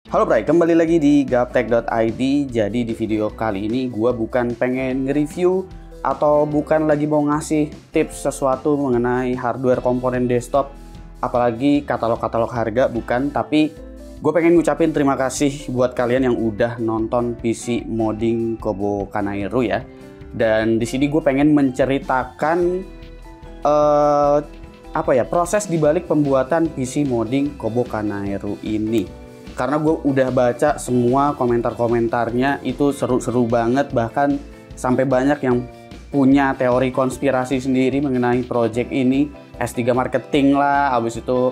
Halo Bray, kembali lagi di gaptek.id. Jadi di video kali ini gue bukan pengen nge-review atau bukan lagi mau ngasih tips sesuatu mengenai hardware komponen desktop, apalagi katalog-katalog harga, bukan. Tapi gue pengen ngucapin terima kasih buat kalian yang udah nonton PC modding Kobo Kanairu ya. Dan di sini gue pengen menceritakan proses dibalik pembuatan PC modding Kobo Kanairu ini. Karena gue udah baca semua komentar-komentarnya, itu seru-seru banget. Bahkan sampai banyak yang punya teori konspirasi sendiri mengenai project ini. S3 marketing lah, habis itu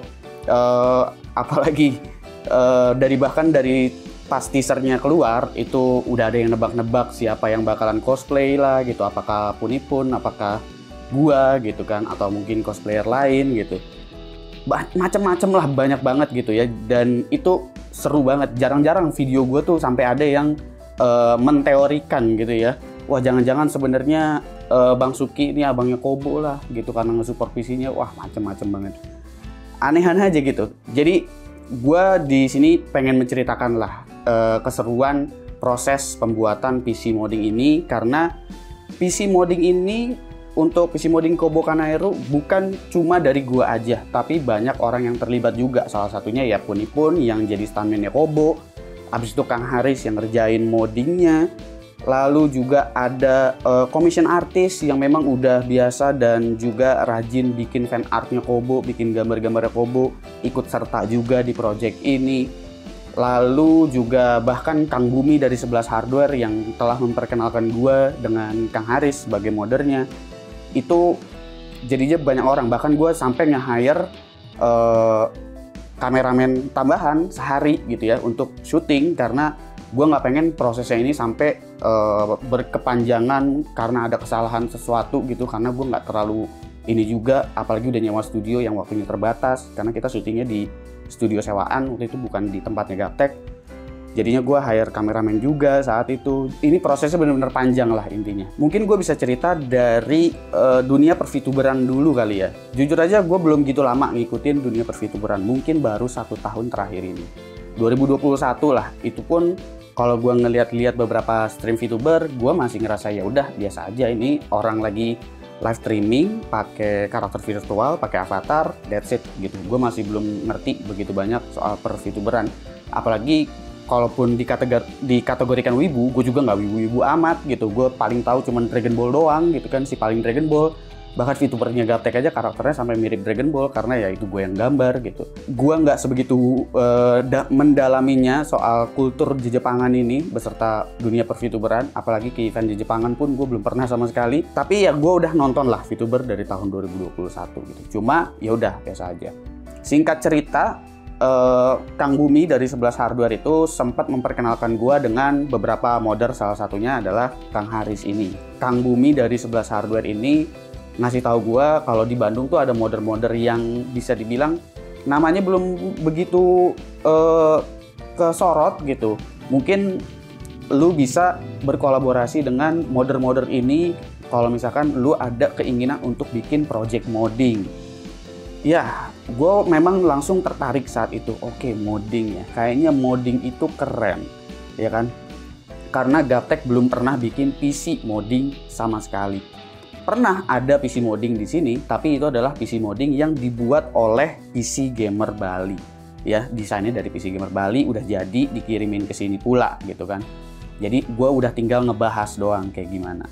dari pas teasernya keluar itu udah ada yang nebak-nebak siapa yang bakalan cosplay lah gitu. Apakah Punipun, apakah gua gitu kan, atau mungkin cosplayer lain gitu. Macem-macem lah, banyak banget gitu ya. Dan itu seru banget. Jarang-jarang video gue tuh sampai ada yang menteorikan gitu ya. Wah, jangan-jangan sebenarnya Bang Suki ini abangnya Kobo lah gitu karena nge-support PC-nya. Wah, macem-macem banget. Aneh-aneh aja gitu. Jadi gue di sini pengen menceritakan lah keseruan proses pembuatan PC modding ini, karena PC modding ini untuk PC modding Kobo Kanairu bukan cuma dari gua aja, tapi banyak orang yang terlibat juga. Salah satunya ya Punipun yang jadi stuntman-nya Kobo, abis itu Kang Haris yang ngerjain moddingnya, lalu juga ada commission artist yang memang udah biasa dan juga rajin bikin fan artnya Kobo, bikin gambar-gambarnya Kobo, ikut serta juga di project ini. Lalu juga bahkan Kang Bumi dari 11 Hardware yang telah memperkenalkan gua dengan Kang Haris sebagai moddernya. Itu jadinya banyak orang, bahkan gue sampai nge-hire kameramen tambahan sehari gitu ya untuk syuting, karena gue nggak pengen prosesnya ini sampai berkepanjangan karena ada kesalahan sesuatu gitu, karena gue nggak terlalu ini juga, apalagi udah nyewa studio yang waktunya terbatas karena kita syutingnya di studio sewaan waktu itu, bukan di tempatnya Gaptek. Jadinya gue hire kameramen juga saat itu. Ini prosesnya benar-benar panjang lah intinya. Mungkin gue bisa cerita dari dunia perfituberan dulu kali ya. Jujur aja gue belum gitu lama ngikutin dunia perfituberan. Mungkin baru 1 tahun terakhir ini. 2021 lah. Itu pun kalau gue ngeliat-liat beberapa stream VTuber, gue masih ngerasa ya udah biasa aja, ini orang lagi live streaming pakai karakter virtual, pakai avatar, that's it gitu. Gue masih belum ngerti begitu banyak soal perfituberan. Apalagi kalaupun dikategorikan wibu, gue juga nggak wibu-wibu amat gitu. Gue paling tahu cuman Dragon Ball doang gitu kan, si paling Dragon Ball. Bahkan VTubernya Gaptek aja karakternya sampai mirip Dragon Ball karena ya itu gue yang gambar gitu. Gue nggak sebegitu mendalaminya soal kultur Jepangan ini beserta dunia per-VTuberan, apalagi ke event Jepangan pun gue belum pernah sama sekali. Tapi ya gue udah nonton lah VTuber dari tahun 2021 gitu. Cuma ya udah biasa aja. Singkat cerita, Kang Bumi dari 11 Hardware itu sempat memperkenalkan gua dengan beberapa modder, salah satunya adalah Kang Haris ini. Kang Bumi dari 11 Hardware ini ngasih tahu gua kalau di Bandung tuh ada modder-modder yang bisa dibilang namanya belum begitu kesorot gitu. Mungkin lu bisa berkolaborasi dengan modder-modder ini kalau misalkan lu ada keinginan untuk bikin project modding. Ya, gue memang langsung tertarik saat itu. Oke, modding ya. Kayaknya modding itu keren, ya kan? Karena Gaptek belum pernah bikin PC modding sama sekali. Pernah ada PC modding di sini, tapi itu adalah PC modding yang dibuat oleh PC Gamer Bali. Ya, desainnya dari PC Gamer Bali udah jadi dikirimin ke sini pula gitu kan. Jadi gue udah tinggal ngebahas doang kayak gimana.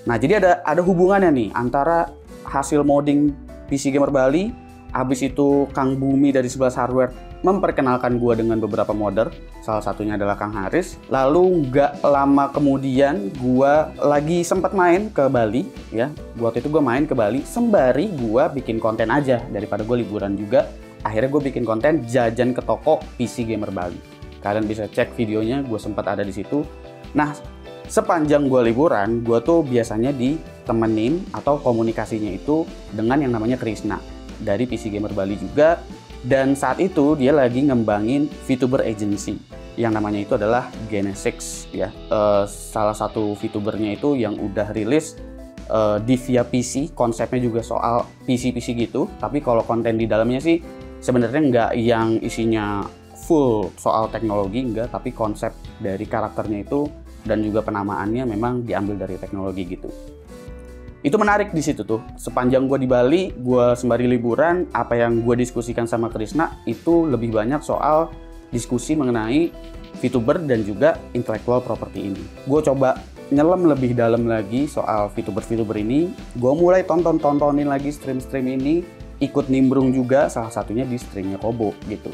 Nah, jadi ada hubungannya nih antara hasil modding PC Gamer Bali, habis itu Kang Bumi dari 11 Hardware memperkenalkan gua dengan beberapa modder, salah satunya adalah Kang Haris. Lalu nggak lama kemudian gua lagi sempat main ke Bali ya. Waktu itu gua main ke Bali sembari gua bikin konten aja daripada gua liburan juga. Akhirnya gua bikin konten jajan ke toko PC Gamer Bali. Kalian bisa cek videonya, gua sempat ada di situ. Nah, sepanjang gue liburan, gue tuh biasanya ditemenin atau komunikasinya itu dengan yang namanya Krisna dari PC Gamer Bali juga. Dan saat itu dia lagi ngembangin VTuber agency yang namanya itu adalah Genesis ya. Salah satu VTubernya itu yang udah rilis di via PC, konsepnya juga soal PC gitu. Tapi kalau konten di dalamnya sih sebenarnya nggak yang isinya full soal teknologi enggak, tapi konsep dari karakternya itu dan juga penamaannya memang diambil dari teknologi gitu. Itu menarik di situ tuh. Sepanjang gue di Bali, gue sembari liburan, apa yang gue diskusikan sama Krisna itu lebih banyak soal diskusi mengenai VTuber dan juga intellectual property ini. Gue coba nyelam lebih dalam lagi soal VTuber ini. Gue mulai tontonin lagi stream ini, ikut nimbrung juga salah satunya di streamnya Kobo gitu.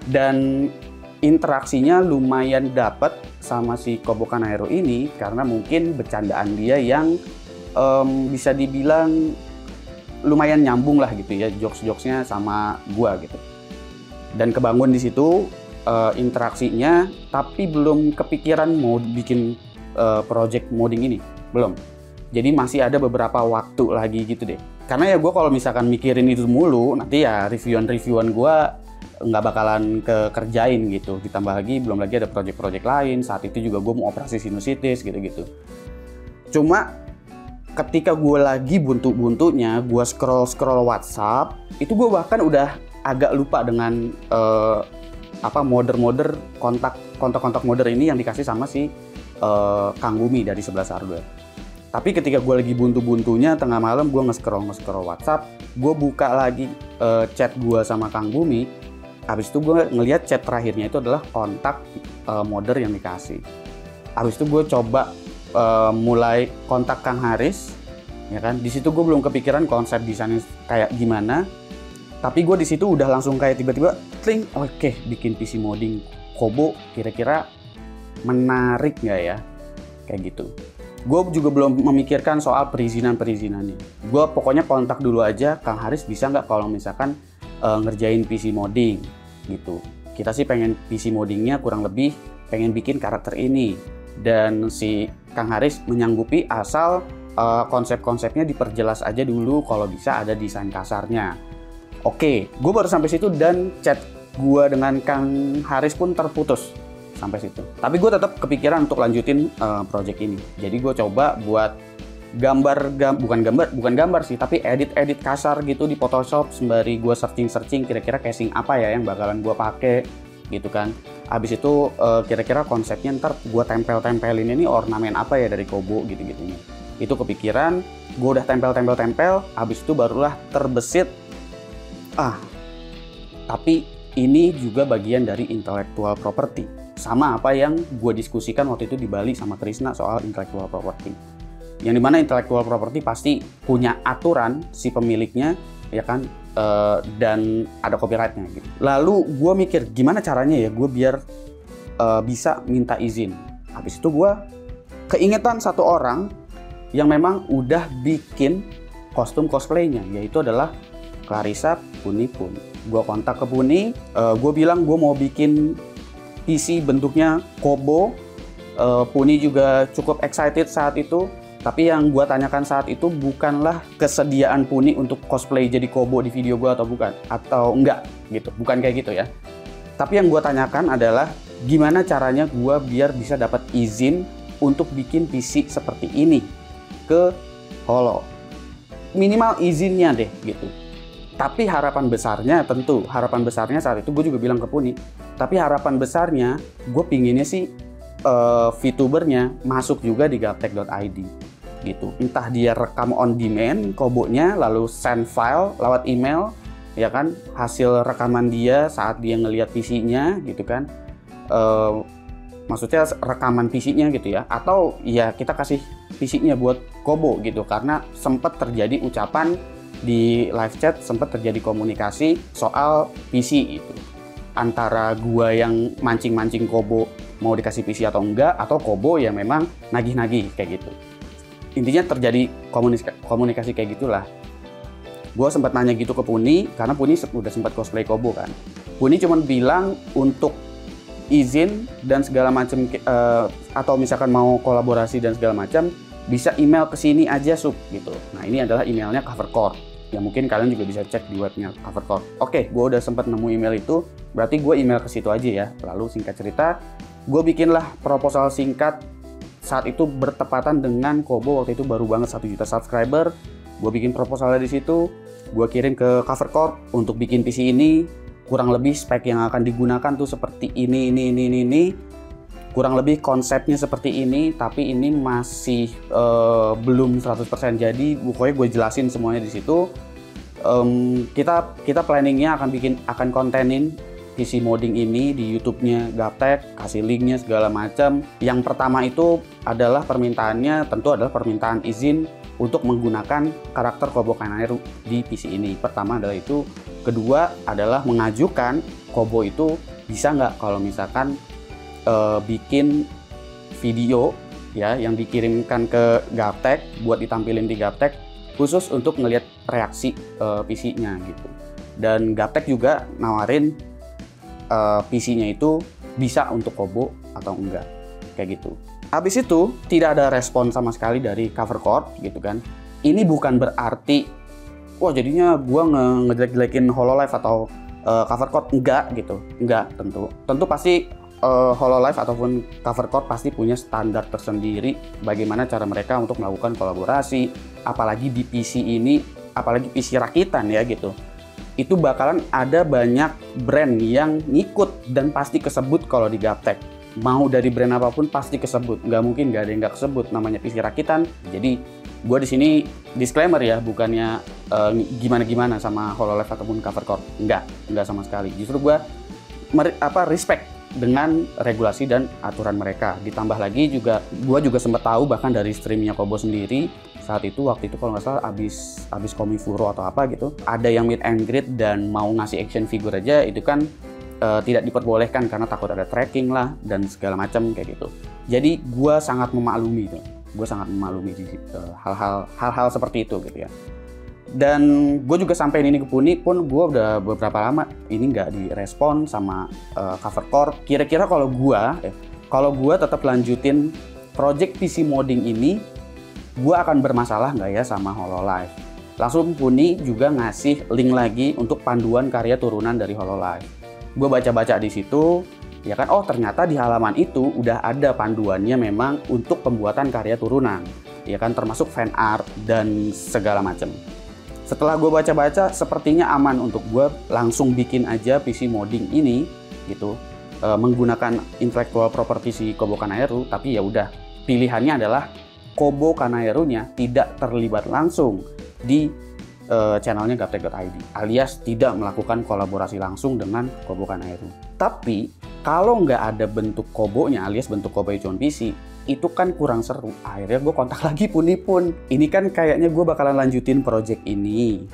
Dan interaksinya lumayan dapet sama si Kobo Kanahiro ini karena mungkin bercandaan dia yang bisa dibilang lumayan nyambung lah gitu ya, jokes-jokesnya sama gua gitu. Dan kebangun di situ interaksinya, tapi belum kepikiran mau bikin project modding ini, belum. Jadi masih ada beberapa waktu lagi gitu deh. Karena ya gua kalau misalkan mikirin itu mulu, nanti ya reviewan gua nggak bakalan kerjain gitu. Ditambah lagi belum lagi ada project-project lain. Saat itu juga gua mau operasi sinusitis gitu-gitu. Cuma ketika gue lagi buntu-buntunya, gue scroll WhatsApp, itu gue bahkan udah agak lupa dengan modder kontak modder ini yang dikasih sama si Kang Bumi dari 11 Hardware. Tapi ketika gue lagi buntu-buntunya tengah malam, gue nge-scroll WhatsApp, gue buka lagi chat gue sama Kang Bumi. Habis itu gue ngelihat chat terakhirnya itu adalah kontak modder yang dikasih. Habis itu gue coba mulai kontak Kang Haris, ya kan. Di situ gue belum kepikiran konsep desainnya kayak gimana, tapi gue di situ udah langsung kayak tiba-tiba kling, oke, bikin PC modding Kobo kira-kira menarik nggak ya, kayak gitu. Gue juga belum memikirkan soal perizinannya. Gue pokoknya kontak dulu aja, Kang Haris bisa nggak kalau misalkan ngerjain PC modding gitu. Kita sih pengen PC moddingnya kurang lebih pengen bikin karakter ini. Dan si Kang Haris menyanggupi asal konsep-konsepnya diperjelas aja dulu, kalau bisa ada desain kasarnya. Oke, gue baru sampai situ dan chat gue dengan Kang Haris pun terputus sampai situ. Tapi gue tetap kepikiran untuk lanjutin project ini. Jadi gue coba buat bukan gambar sih, tapi edit kasar gitu di Photoshop sembari gue searching kira-kira casing apa ya yang bakalan gue pakai gitu kan. Habis itu kira-kira konsepnya ntar gue tempelin ini ornamen apa ya dari Kobo gitu-gitunya. Itu kepikiran, gue udah tempel, habis itu barulah terbesit, tapi ini juga bagian dari intellectual property. Sama apa yang gue diskusikan waktu itu di Bali sama Krisna soal intellectual property. Yang dimana intellectual property pasti punya aturan si pemiliknya, ya kan, dan ada copyrightnya gitu. Lalu gue mikir gimana caranya ya gue biar bisa minta izin. Habis itu gue keingetan satu orang yang memang udah bikin kostum cosplaynya, yaitu adalah Clarissa Punipun. Gue kontak ke Puni, gue bilang gue mau bikin PC bentuknya Kobo. Puni juga cukup excited saat itu. Tapi yang gue tanyakan saat itu bukanlah kesediaan Puni untuk cosplay jadi Kobo di video gue atau bukan, atau enggak gitu, bukan kayak gitu ya. Tapi yang gue tanyakan adalah gimana caranya gue biar bisa dapat izin untuk bikin PC seperti ini ke Holo. Minimal izinnya deh gitu. Tapi harapan besarnya saat itu gue juga bilang ke Puni, tapi harapan besarnya gue pinginnya sih VTubernya masuk juga di gaptek.id gitu. Entah dia rekam on demand Kobonya lalu send file lewat email, ya kan, hasil rekaman dia saat dia ngelihat PC-nya gitu kan, maksudnya rekaman PC-nya gitu ya, atau ya kita kasih PC-nya buat Kobo gitu. Karena sempat terjadi ucapan di live chat, sempat terjadi komunikasi soal PC itu antara gua yang mancing-mancing Kobo mau dikasih PC atau enggak, atau Kobo yang memang nagih-nagih kayak gitu. Intinya terjadi komunikasi kayak gitulah. Gue sempat nanya gitu ke Puni, karena Puni udah sempat cosplay Kobo kan. Puni cuma bilang untuk izin dan segala macam, atau misalkan mau kolaborasi dan segala macam, bisa email ke sini aja Sub gitu. Nah ini adalah emailnya Covercore, yang mungkin kalian juga bisa cek di webnya Covercore. Oke, gue udah sempat nemu email itu, berarti gue email ke situ aja ya. Lalu singkat cerita, gue bikinlah proposal singkat. Saat itu bertepatan dengan Kobo waktu itu baru banget 1 juta subscriber. Gue bikin proposalnya di situ, gue kirim ke Covercore untuk bikin PC ini. kurang lebih spek yang akan digunakan tuh seperti ini. Kurang lebih konsepnya seperti ini, tapi ini masih belum 100%. Jadi pokoknya gue jelasin semuanya di situ. Kita planningnya akan kontenin PC modding ini di YouTube-nya Gaptek, kasih linknya segala macam. Yang pertama itu adalah permintaannya tentu adalah permintaan izin untuk menggunakan karakter Kobo Kanairu di PC ini. Pertama adalah itu. Kedua adalah mengajukan Kobo itu bisa nggak kalau misalkan bikin video ya yang dikirimkan ke Gaptek buat ditampilin di Gaptek khusus untuk ngelihat reaksi PC-nya gitu. Dan Gaptek juga nawarin PC-nya itu bisa untuk Kobo atau enggak kayak gitu. Habis itu tidak ada respon sama sekali dari Covercore gitu kan. Ini bukan berarti wah jadinya gua ngejelek-jelekin Hololive atau Covercore, enggak gitu. Enggak, tentu pasti Hololive ataupun Covercore pasti punya standar tersendiri bagaimana cara mereka untuk melakukan kolaborasi, apalagi di PC ini, apalagi PC rakitan ya gitu. Itu bakalan ada banyak brand yang ngikut dan pasti kesebut kalau di Gaptek. Mau dari brand apapun pasti kesebut, nggak mungkin nggak ada yang nggak kesebut, namanya PC rakitan. Jadi gue di sini disclaimer ya, bukannya gimana-gimana sama Hololive ataupun Covercore, nggak sama sekali. Justru gue respect dengan regulasi dan aturan mereka. Ditambah lagi juga, gue juga sempat tahu bahkan dari streamnya Kobo sendiri waktu itu kalau nggak salah abis Komifuro atau apa gitu, ada yang meet and greet dan mau ngasih action figure aja itu kan tidak diperbolehkan karena takut ada tracking lah dan segala macam kayak gitu. Jadi gue sangat memaklumi tuh, hal-hal seperti itu gitu ya. Dan gue juga sampein ini ke Puni pun gue udah beberapa lama ini nggak direspon sama Covercore. Kira-kira kalau gue tetap lanjutin project PC modding ini, gue akan bermasalah nggak ya sama Hololive? Langsung Puni juga ngasih link lagi untuk panduan karya turunan dari Hololive. Gue baca-baca di situ, ya kan, oh ternyata di halaman itu udah ada panduannya memang untuk pembuatan karya turunan, ya kan, termasuk fan art dan segala macam. Setelah gue baca-baca, sepertinya aman untuk gue langsung bikin aja PC modding ini gitu, menggunakan intellectual property si Kobo Kanairu. Tapi ya udah, pilihannya adalah Kobo Kanairu-nya tidak terlibat langsung di channelnya Gaptek.id, alias tidak melakukan kolaborasi langsung dengan Kobo Kanairu. Tapi kalau nggak ada bentuk Kobonya, alias bentuk Kobo Ichon PC, itu kan kurang seru. Akhirnya gue kontak lagi Puni pun. Ini kan kayaknya gue bakalan lanjutin project ini.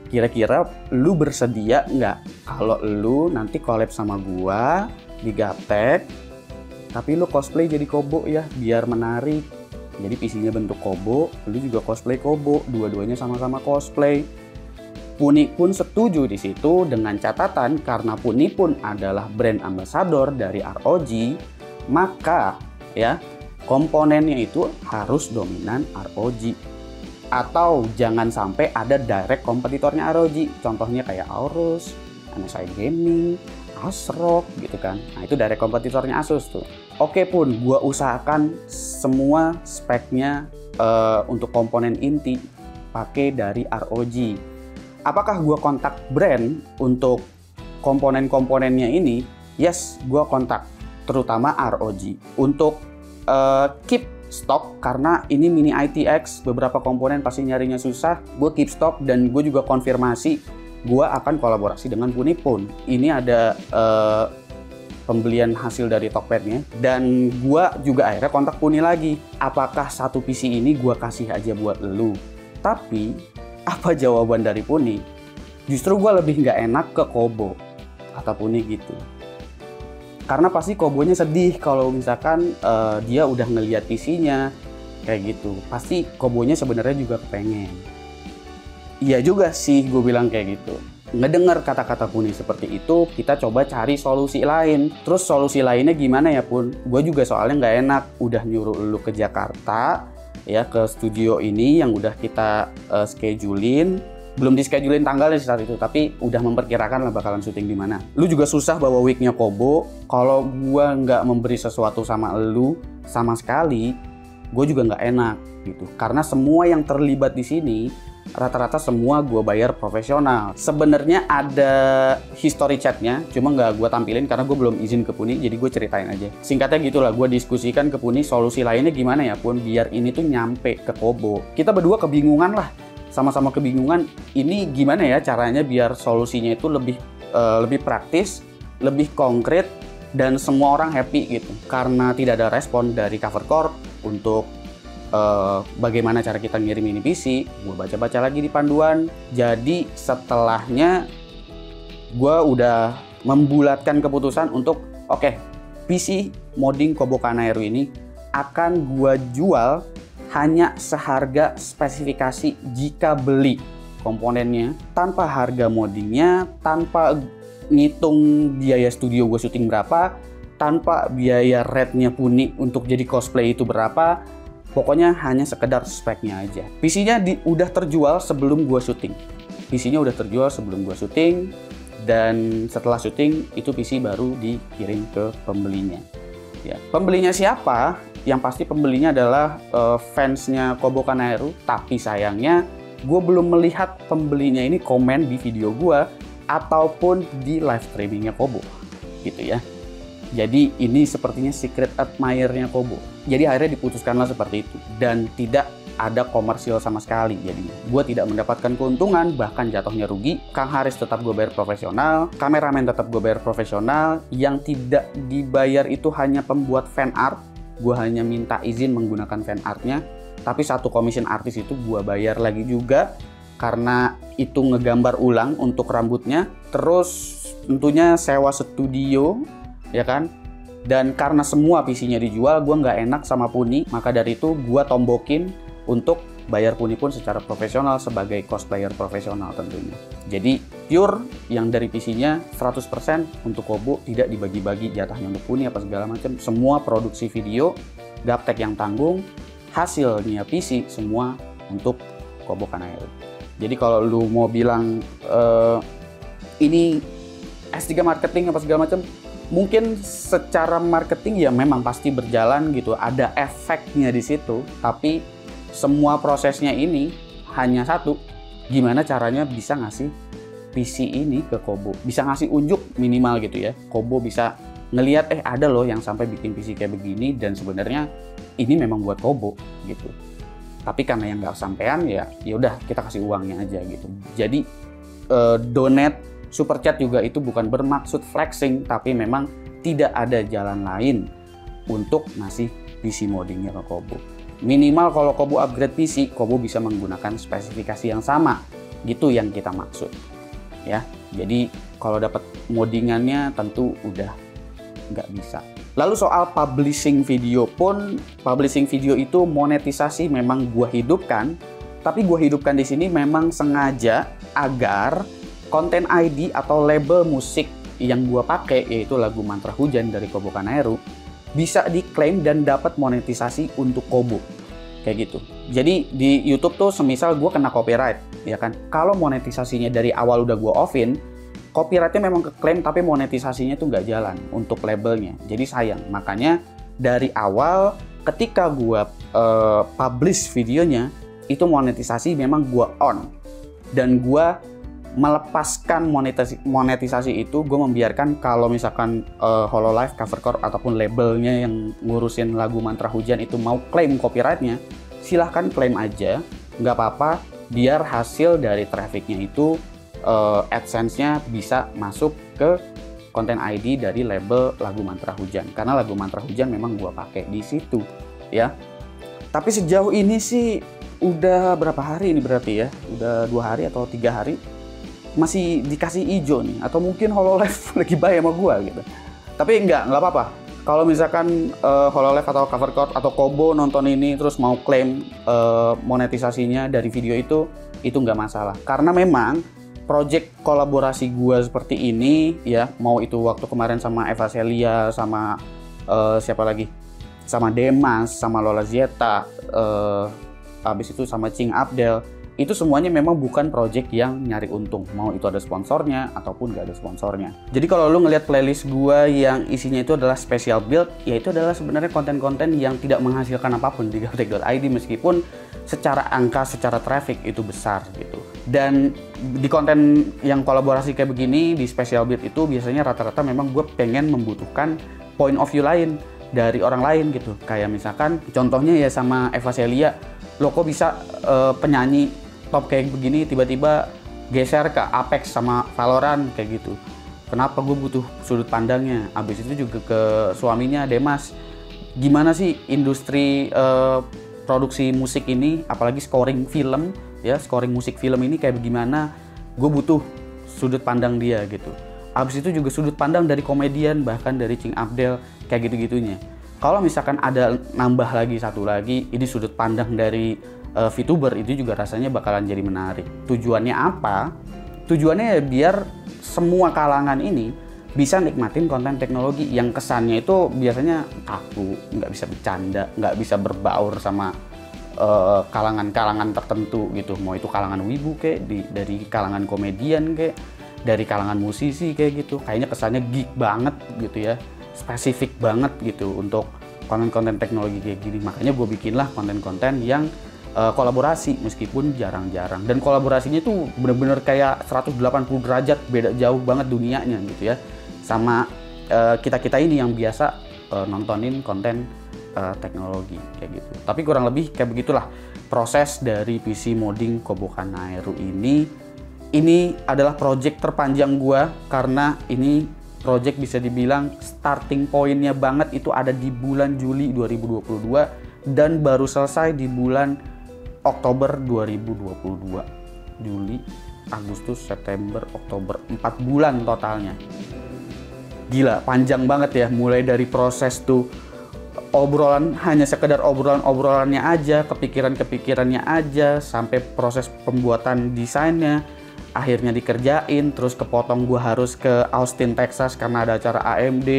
Kira-kira lu bersedia nggak kalau lu nanti collab sama gue di Gaptek, tapi lu cosplay jadi Kobo ya, biar menarik. Jadi PC-nya bentuk Kobo, lu juga cosplay Kobo, dua-duanya sama-sama cosplay. Puni pun setuju di situ dengan catatan karena Puni pun adalah brand ambassador dari ROG, maka ya komponennya itu harus dominan ROG, atau jangan sampai ada direct kompetitornya ROG, contohnya kayak Aorus, MSI Gaming, ASRock gitu kan. Nah itu direct kompetitornya Asus tuh. Oke Pun, gua usahakan semua speknya untuk komponen inti pakai dari ROG. Apakah gua kontak brand untuk komponen-komponennya ini? Yes, gua kontak, terutama ROG untuk keep stok, karena ini mini ITX, beberapa komponen pasti nyarinya susah. Gue keep stok dan gue juga konfirmasi gue akan kolaborasi dengan Puni pun. Ini ada pembelian hasil dari Tokpednya, dan gue juga akhirnya kontak Puni lagi. Apakah satu PC ini gue kasih aja buat lu? Tapi apa jawaban dari Puni? Justru gue lebih nggak enak ke Kobo, kata Puni gitu. Karena pasti Kobonya sedih kalau misalkan dia udah ngeliat PC-nya kayak gitu. Pasti Kobonya sebenarnya juga kepengen. Iya juga sih, gue bilang kayak gitu. Ngedengar kata-kata Puni seperti itu, kita coba cari solusi lain. Terus solusi lainnya gimana ya Pun? Gue juga soalnya nggak enak udah nyuruh lu ke Jakarta ya, ke studio ini yang udah kita schedulein. Belum di-schedulein tanggalnya saat itu, tapi udah memperkirakan lah bakalan syuting di mana. Lu juga susah bawa wig-nya Kobo. Kalau gua nggak memberi sesuatu sama lu sama sekali, gue juga nggak enak gitu. Karena semua yang terlibat di sini rata-rata semua gue bayar profesional. Sebenarnya ada history chatnya, cuma nggak gue tampilin karena gue belum izin ke Puni, jadi gue ceritain aja. Singkatnya gitulah, gue diskusikan ke Puni solusi lainnya gimana ya Pun, biar ini tuh nyampe ke Kobo. Kita berdua kebingungan lah, sama-sama kebingungan ini gimana ya caranya biar solusinya itu lebih praktis, lebih konkret, dan semua orang happy gitu. Karena tidak ada respon dari Cover Corp untuk bagaimana cara kita ngirim ini PC, gue baca-baca lagi di panduan. Jadi setelahnya gue udah membulatkan keputusan untuk oke, PC modding Kobo Kanairu ini akan gue jual hanya seharga spesifikasi jika beli komponennya, tanpa harga moddingnya, tanpa ngitung biaya studio gue syuting berapa, tanpa biaya rate-nya Puni untuk jadi cosplay itu berapa. Pokoknya hanya sekedar speknya aja. PC-nya udah terjual sebelum gue syuting. PC-nya udah terjual sebelum gue syuting, dan setelah syuting itu PC baru dikirim ke pembelinya. Ya, pembelinya siapa? Yang pasti pembelinya adalah fansnya Kobo Kanairu. Tapi sayangnya gue belum melihat pembelinya ini komen di video gue ataupun di live streamingnya Kobo, gitu ya. Jadi ini sepertinya secret admirer-nya Kobo. Jadi akhirnya diputuskanlah seperti itu. Dan tidak ada komersil sama sekali. Jadi gue tidak mendapatkan keuntungan, bahkan jatuhnya rugi. Kang Haris tetap gue bayar profesional, kameramen tetap gue bayar profesional. Yang tidak dibayar itu hanya pembuat fan art. Gue hanya minta izin menggunakan fan artnya. Tapi satu commission artis itu gue bayar lagi juga, karena itu ngegambar ulang untuk rambutnya. Terus tentunya sewa studio, ya kan? Dan karena semua PC-nya dijual, gue nggak enak sama Puni, maka dari itu gue tombokin untuk bayar Puni pun secara profesional sebagai cosplayer profesional tentunya. Jadi pure yang dari PC-nya 100% untuk Kobo, tidak dibagi-bagi jatahnya untuk Puni apa segala macam. Semua produksi video, gaptek yang tanggung, hasilnya PC semua untuk Kobo Kanairu. Jadi kalau lu mau bilang ini S3 marketing apa segala macam, mungkin secara marketing ya memang pasti berjalan gitu, ada efeknya di situ. Tapi semua prosesnya ini hanya satu, gimana caranya bisa ngasih PC ini ke Kobo, bisa ngasih unjuk minimal gitu ya. Kobo bisa ngelihat ada loh yang sampai bikin PC kayak begini, dan sebenarnya ini memang buat Kobo gitu. Tapi karena yang nggak sampean ya udah kita kasih uangnya aja gitu. Jadi donate, super chat juga itu bukan bermaksud flexing, tapi memang tidak ada jalan lain untuk ngasih PC moddingnya ke Kobo. Minimal kalau Kobo upgrade PC, Kobo bisa menggunakan spesifikasi yang sama, gitu yang kita maksud. Ya, jadi kalau dapat moddingannya tentu udah nggak bisa. Lalu soal publishing video pun, publishing video itu monetisasi memang gua hidupkan, tapi gua hidupkan di sini memang sengaja agar konten ID atau label musik yang gua pakai, yaitu lagu Mantra Hujan dari Kobo Kanairu, bisa diklaim dan dapat monetisasi untuk Kobo. Kayak gitu. Jadi di YouTube tuh semisal gua kena copyright, ya kan? Kalau monetisasinya dari awal udah gua offin, copyrightnya memang keklaim tapi monetisasinya tuh nggak jalan untuk labelnya. Jadi sayang. Makanya dari awal ketika gua publish videonya, itu monetisasi memang gua on. Dan gua melepaskan monetisasi itu, gue membiarkan kalau misalkan Hololive, Cover Corp ataupun labelnya yang ngurusin lagu Mantra Hujan itu mau klaim copyrightnya, silahkan klaim aja, nggak apa-apa, biar hasil dari trafficnya itu AdSense-nya bisa masuk ke konten ID dari label lagu Mantra Hujan, karena lagu Mantra Hujan memang gue pakai di situ ya. Tapi sejauh ini sih udah berapa hari ini berarti ya, udah 2 hari atau 3 hari masih dikasih hijau nih, atau mungkin Hololive lagi baik sama gua gitu. Tapi nggak apa-apa. Kalau misalkan Hololive atau Cover Corp atau Kobo nonton ini terus mau klaim monetisasinya dari video itu nggak masalah. Karena memang project kolaborasi gua seperti ini ya, mau itu waktu kemarin sama Eva Celia, sama siapa lagi, sama Demas, sama Lola Zieta, habis itu sama Cing Abdel, itu semuanya memang bukan project yang nyari untung, mau itu ada sponsornya ataupun nggak ada sponsornya. Jadi kalau lu ngelihat playlist gua yang isinya itu adalah special build, ya itu adalah sebenarnya konten-konten yang tidak menghasilkan apapun di gaptek.id, meskipun secara angka, secara traffic itu besar gitu. Dan di konten yang kolaborasi kayak begini, di Special Beat itu biasanya rata-rata memang gue pengen membutuhkan point of view lain dari orang lain gitu. Kayak misalkan contohnya ya sama Eva Celia, lo kok bisa penyanyi top kayak begini tiba-tiba geser ke Apex sama Valorant kayak gitu. Kenapa gue butuh sudut pandangnya? Abis itu juga ke suaminya Demas. Gimana sih industri produksi musik ini, apalagi scoring film, ya scoring musik film ini kayak bagaimana? Gue butuh sudut pandang dia gitu. Abis itu juga sudut pandang dari komedian, bahkan dari Cing Abdel, kayak gitu-gitunya. Kalau misalkan ada nambah lagi satu lagi, ini sudut pandang dari VTuber, itu juga rasanya bakalan jadi menarik. Tujuannya apa? Tujuannya ya biar semua kalangan ini bisa nikmatin konten teknologi yang kesannya itu biasanya kaku, nggak bisa bercanda, nggak bisa berbaur sama kalangan-kalangan tertentu gitu. Mau itu kalangan wibu kayak, dari kalangan komedian kayak, dari kalangan musisi kayak gitu. Kayaknya kesannya geek banget gitu ya, spesifik banget gitu untuk konten-konten teknologi kayak gini. Makanya gue bikinlah konten-konten yang kolaborasi meskipun jarang-jarang. Dan kolaborasinya tuh bener-bener kayak 180 derajat, beda jauh banget dunianya gitu ya. Sama kita-kita ini yang biasa nontonin konten teknologi kayak gitu. Tapi kurang lebih kayak begitulah proses dari PC modding Kobokan Nairu ini. Ini adalah project terpanjang gua karena ini project bisa dibilang starting pointnya banget itu ada di bulan Juli 2022 dan baru selesai di bulan Oktober 2022. Juli, Agustus, September, Oktober, 4 bulan totalnya. Gila, panjang banget ya, mulai dari proses tuh obrolan, hanya sekedar obrolannya aja, kepikirannya aja, sampai proses pembuatan desainnya, akhirnya dikerjain, terus kepotong gue harus ke Austin, Texas karena ada acara AMD,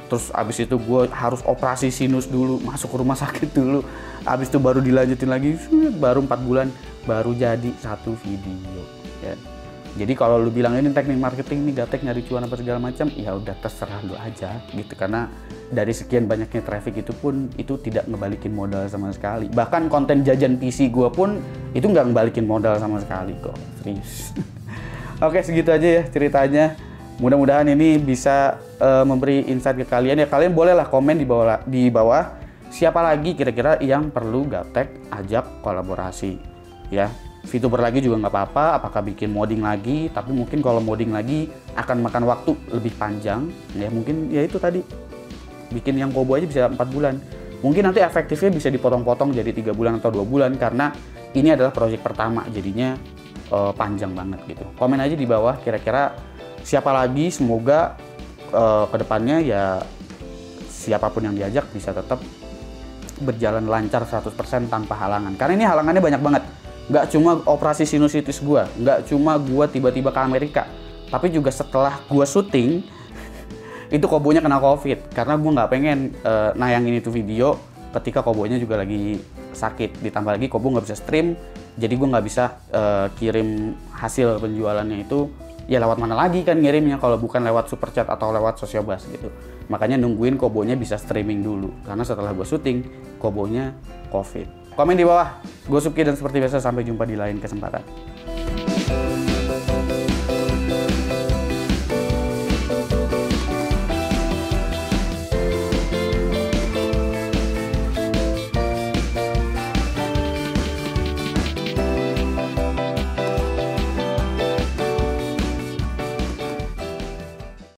terus abis itu gue harus operasi sinus dulu, masuk rumah sakit dulu, abis itu baru dilanjutin lagi, baru 4 bulan, baru jadi satu video ya. Jadi kalau lu bilang ini teknik marketing nih, gaptek nyari cuan apa segala macam, ya udah terserah lu aja gitu. Karena dari sekian banyaknya traffic itu pun itu tidak ngebalikin modal sama sekali. Bahkan konten jajan PC gua pun itu nggak ngebalikin modal sama sekali kok, serius. Oke, segitu aja ya ceritanya. Mudah-mudahan ini bisa memberi insight ke kalian ya. Kalian bolehlah komen di bawah siapa lagi kira-kira yang perlu gaptek ajak kolaborasi ya. VTuber lagi juga nggak apa-apa, apakah bikin modding lagi, tapi mungkin kalau modding lagi akan makan waktu lebih panjang ya. Mungkin ya itu tadi, bikin yang Kobo aja bisa 4 bulan, mungkin nanti efektifnya bisa dipotong-potong jadi 3 bulan atau 2 bulan karena ini adalah proyek pertama, jadinya panjang banget gitu. Komen aja di bawah kira-kira siapa lagi, semoga kedepannya ya siapapun yang diajak bisa tetap berjalan lancar 100% tanpa halangan, karena ini halangannya banyak banget. Nggak cuma operasi sinusitis gue, nggak cuma gue tiba-tiba ke Amerika, tapi juga setelah gue syuting itu Kobonya kena COVID karena gue nggak pengen nayangin itu video ketika Kobonya juga lagi sakit. Ditambah lagi Kobo nggak bisa stream, jadi gue nggak bisa kirim hasil penjualannya itu ya lewat mana lagi kan ngirimnya kalau bukan lewat super chat atau lewat Sociobas gitu. Makanya nungguin Kobonya bisa streaming dulu karena setelah gue syuting Kobonya COVID. Komen di bawah. Gue Supki dan seperti biasa sampai jumpa di lain kesempatan.